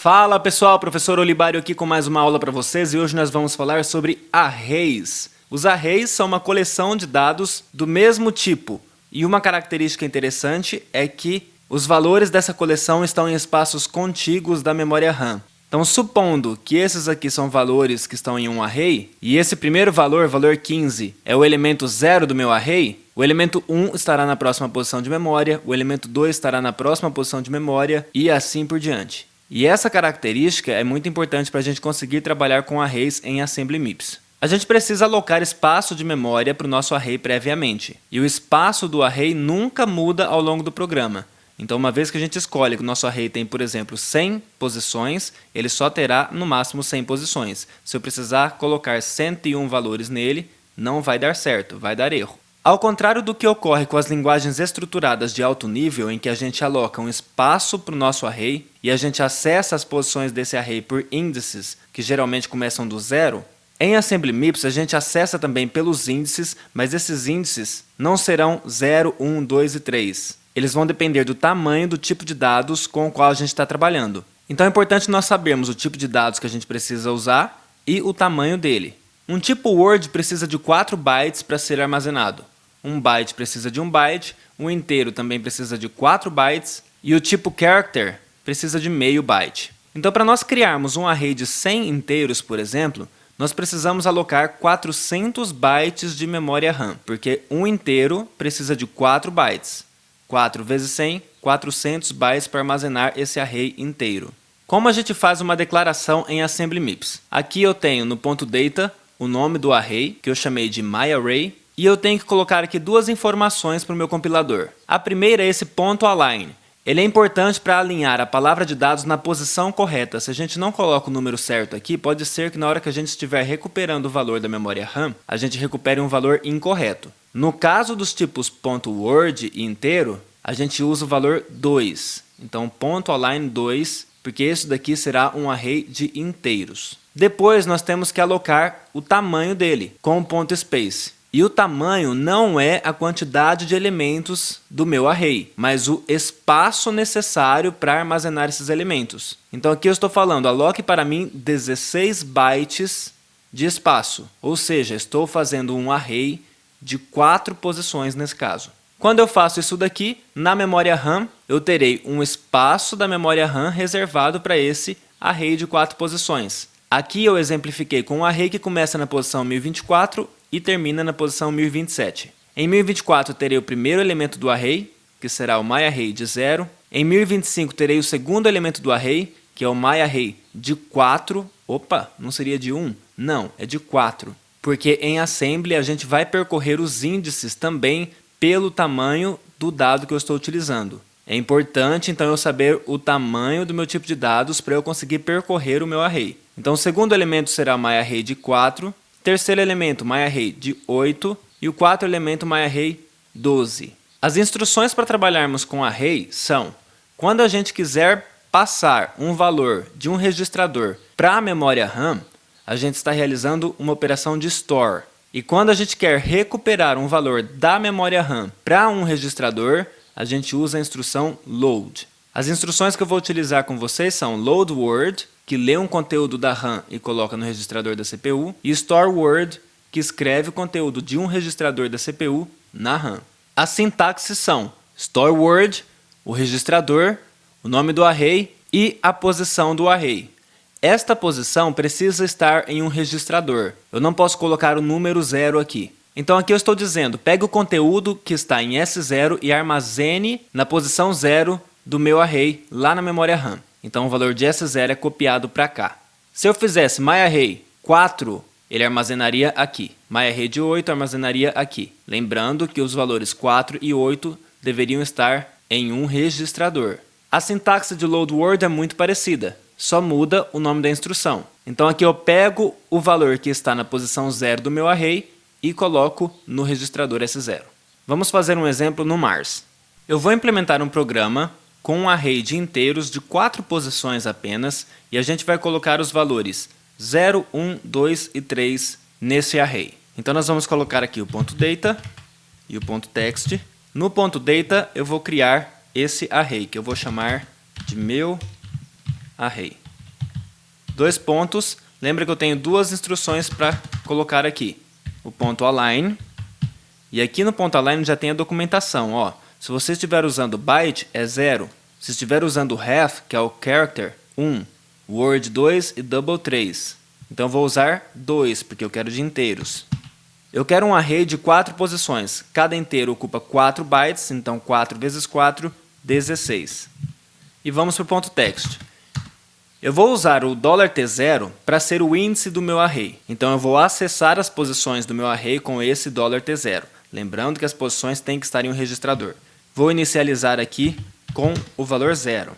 Fala pessoal, professor Olibário aqui com mais uma aula para vocês e hoje nós vamos falar sobre arrays. Os arrays são uma coleção de dados do mesmo tipo e uma característica interessante é que os valores dessa coleção estão em espaços contíguos da memória RAM. Então, supondo que esses aqui são valores que estão em um array, e esse primeiro valor, valor 15, é o elemento 0 do meu array, o elemento 1 estará na próxima posição de memória, o elemento 2 estará na próxima posição de memória, e assim por diante. E essa característica é muito importante para a gente conseguir trabalhar com arrays em Assembly MIPS. A gente precisa alocar espaço de memória para o nosso array previamente, e o espaço do array nunca muda ao longo do programa. Então, uma vez que a gente escolhe que o nosso array tem, por exemplo, 100 posições, ele só terá no máximo 100 posições. Se eu precisar colocar 101 valores nele, não vai dar certo, vai dar erro. Ao contrário do que ocorre com as linguagens estruturadas de alto nível, em que a gente aloca um espaço para o nosso array e a gente acessa as posições desse array por índices, que geralmente começam do zero, em Assembly MIPS a gente acessa também pelos índices, mas esses índices não serão 0, 1, 2 e 3. Eles vão depender do tamanho do tipo de dados com o qual a gente está trabalhando. Então é importante nós sabermos o tipo de dados que a gente precisa usar e o tamanho dele. Um tipo Word precisa de 4 bytes para ser armazenado. Um byte precisa de 1 byte, um inteiro também precisa de 4 bytes e o tipo Character precisa de meio byte. Então, para nós criarmos um array de 100 inteiros, por exemplo, nós precisamos alocar 400 bytes de memória RAM, porque um inteiro precisa de 4 bytes. 4 vezes 100, 400 bytes para armazenar esse array inteiro. Como a gente faz uma declaração em Assembly MIPS? Aqui eu tenho no ponto data o nome do array, que eu chamei de myArray, e eu tenho que colocar aqui duas informações para o meu compilador. A primeira é esse ponto align. Ele é importante para alinhar a palavra de dados na posição correta. Se a gente não coloca o número certo aqui, pode ser que na hora que a gente estiver recuperando o valor da memória RAM, a gente recupere um valor incorreto. No caso dos tipos .word e inteiro, a gente usa o valor 2. Então, .align 2, porque esse daqui será um array de inteiros. Depois, nós temos que alocar o tamanho dele, com o .space. E o tamanho não é a quantidade de elementos do meu array, mas o espaço necessário para armazenar esses elementos. Então, aqui eu estou falando, aloque para mim 16 bytes de espaço. Ou seja, estou fazendo um array de 4 posições nesse caso. Quando eu faço isso daqui, na memória RAM, eu terei um espaço da memória RAM reservado para esse array de 4 posições. Aqui eu exemplifiquei com um array que começa na posição 1024 e termina na posição 1027. Em 1024 terei o primeiro elemento do array, que será o myArray de 0. Em 1025 terei o segundo elemento do array, que é o myArray de 4. Opa, não seria de 1? Não, é de 4. Porque em Assembly a gente vai percorrer os índices também pelo tamanho do dado que eu estou utilizando. É importante, então, eu saber o tamanho do meu tipo de dados para eu conseguir percorrer o meu array. Então, o segundo elemento será o myArray de 4, terceiro elemento myArray de 8 e o quarto elemento myArray 12. As instruções para trabalharmos com array são: quando a gente quiser passar um valor de um registrador para a memória RAM, a gente está realizando uma operação de store. E quando a gente quer recuperar um valor da memória RAM para um registrador, a gente usa a instrução load. As instruções que eu vou utilizar com vocês são load word, que lê um conteúdo da RAM e coloca no registrador da CPU, e store word, que escreve o conteúdo de um registrador da CPU na RAM. As sintaxes são store word, o registrador, o nome do array e a posição do array. Esta posição precisa estar em um registrador. Eu não posso colocar o número 0 aqui. Então aqui eu estou dizendo, pegue o conteúdo que está em S0 e armazene na posição 0 do meu array lá na memória RAM. Então o valor de S0 é copiado para cá. Se eu fizesse myArray 4, ele armazenaria aqui. myArray de 8 armazenaria aqui. Lembrando que os valores 4 e 8 deveriam estar em um registrador. A sintaxe de load word é muito parecida. Só muda o nome da instrução. Então aqui eu pego o valor que está na posição 0 do meu array e coloco no registrador S0. Vamos fazer um exemplo no Mars. Eu vou implementar um programa com um array de inteiros de 4 posições apenas e a gente vai colocar os valores 0, 1, 2 e 3 nesse array. Então nós vamos colocar aqui o ponto .data e o ponto .text. No ponto .data eu vou criar esse array que eu vou chamar de meu array. Dois pontos. Lembra que eu tenho duas instruções para colocar aqui. O ponto align. E aqui no ponto align já tem a documentação. Ó. Se você estiver usando byte, é 0. Se estiver usando half, que é o character, 1. Word 2 e double 3. Então eu vou usar 2, porque eu quero de inteiros. Eu quero um array de 4 posições. Cada inteiro ocupa 4 bytes, então 4 vezes 4, 16. E vamos para o ponto text. Eu vou usar o $T0 para ser o índice do meu array. Então eu vou acessar as posições do meu array com esse $T0. Lembrando que as posições têm que estar em um registrador. Vou inicializar aqui com o valor 0.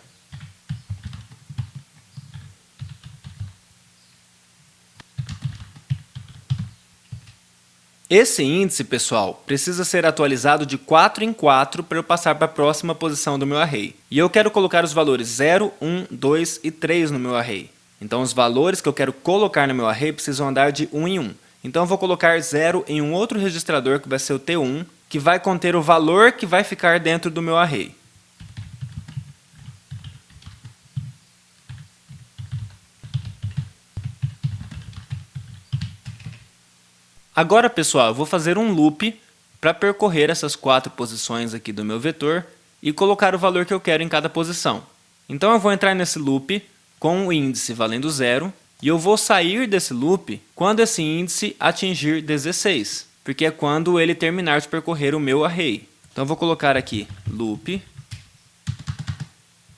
Esse índice, pessoal, precisa ser atualizado de 4 em 4 para eu passar para a próxima posição do meu array. E eu quero colocar os valores 0, 1, 2 e 3 no meu array. Então os valores que eu quero colocar no meu array precisam andar de 1 em 1. Então eu vou colocar 0 em um outro registrador que vai ser o T1, que vai conter o valor que vai ficar dentro do meu array. Agora, pessoal, eu vou fazer um loop para percorrer essas 4 posições aqui do meu vetor e colocar o valor que eu quero em cada posição. Então eu vou entrar nesse loop com o índice valendo 0 e eu vou sair desse loop quando esse índice atingir 16, porque é quando ele terminar de percorrer o meu array. Então eu vou colocar aqui loop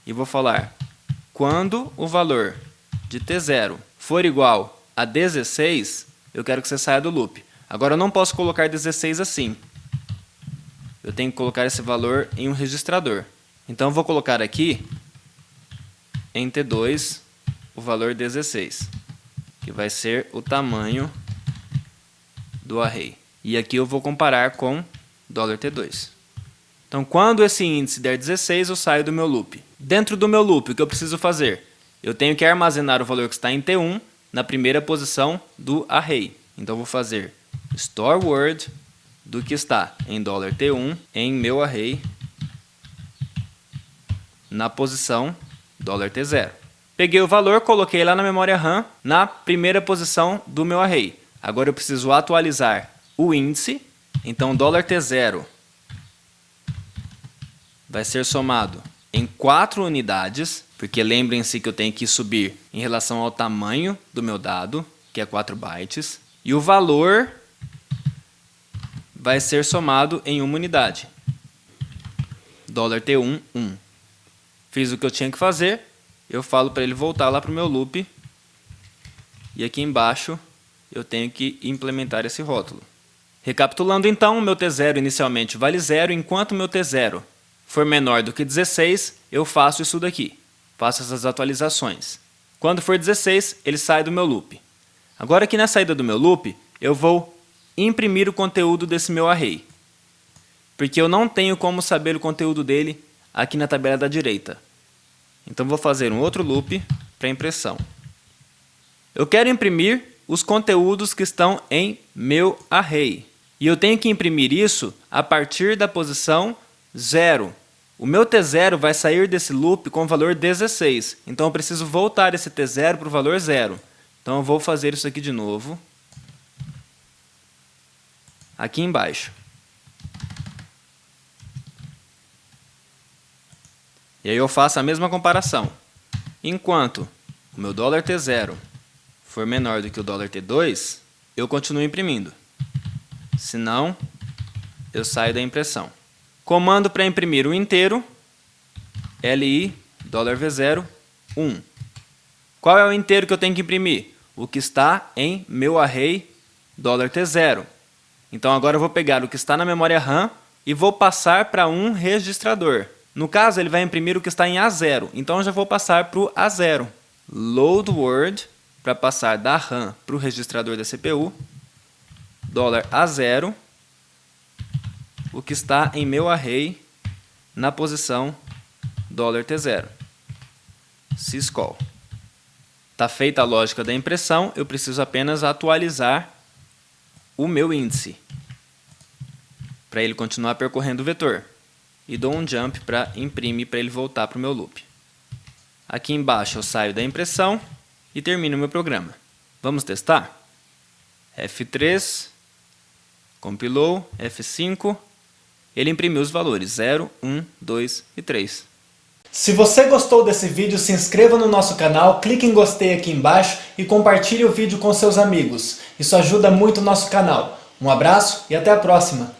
e vou falar quando o valor de T0 for igual a 16, eu quero que você saia do loop. Agora eu não posso colocar 16 assim. Eu tenho que colocar esse valor em um registrador. Então eu vou colocar aqui em T2 o valor 16, que vai ser o tamanho do array. E aqui eu vou comparar com $T2. Então quando esse índice der 16, eu saio do meu loop. Dentro do meu loop, o que eu preciso fazer? Eu tenho que armazenar o valor que está em T1 na primeira posição do array. Então eu vou fazer store word do que está em $T1 em meu array na posição $T0. Peguei o valor, coloquei lá na memória RAM na primeira posição do meu array. Agora eu preciso atualizar o índice. Então $T0 vai ser somado em 4 unidades, porque lembrem-se que eu tenho que subir em relação ao tamanho do meu dado, que é 4 bytes. E o valor vai ser somado em uma unidade. $T1, 1. Fiz o que eu tinha que fazer. Eu falo para ele voltar lá para o meu loop. E aqui embaixo eu tenho que implementar esse rótulo. Recapitulando então, o meu T0 inicialmente vale 0, enquanto o meu T0 for menor do que 16, eu faço isso daqui. Faço essas atualizações. Quando for 16, ele sai do meu loop. Agora aqui na saída do meu loop, eu vou imprimir o conteúdo desse meu array. Porque eu não tenho como saber o conteúdo dele aqui na tabela da direita. Então vou fazer um outro loop para impressão. Eu quero imprimir os conteúdos que estão em meu array. E eu tenho que imprimir isso a partir da posição 0. O meu T0 vai sair desse loop com o valor 16. Então eu preciso voltar esse T0 para o valor 0. Então eu vou fazer isso aqui de novo. Aqui embaixo. E aí eu faço a mesma comparação. Enquanto o meu $T0 for menor do que o $T2, eu continuo imprimindo. Se não, eu saio da impressão. Comando para imprimir o inteiro, li $V0, 1. Qual é o inteiro que eu tenho que imprimir? O que está em meu array $T0. Então agora eu vou pegar o que está na memória RAM e vou passar para um registrador. No caso, ele vai imprimir o que está em A0, então eu já vou passar para o A0. Load word, para passar da RAM para o registrador da CPU, $A0, o que está em meu array na posição $T0. Syscall. Está feita a lógica da impressão, eu preciso apenas atualizar o meu índice para ele continuar percorrendo o vetor. E dou um jump para imprimir para ele voltar para o meu loop. Aqui embaixo eu saio da impressão e termino meu programa. Vamos testar? F3, compilou, F5, ele imprimiu os valores 0, 1, 2 e 3. Se você gostou desse vídeo, se inscreva no nosso canal, clique em gostei aqui embaixo e compartilhe o vídeo com seus amigos. Isso ajuda muito o nosso canal. Um abraço e até a próxima!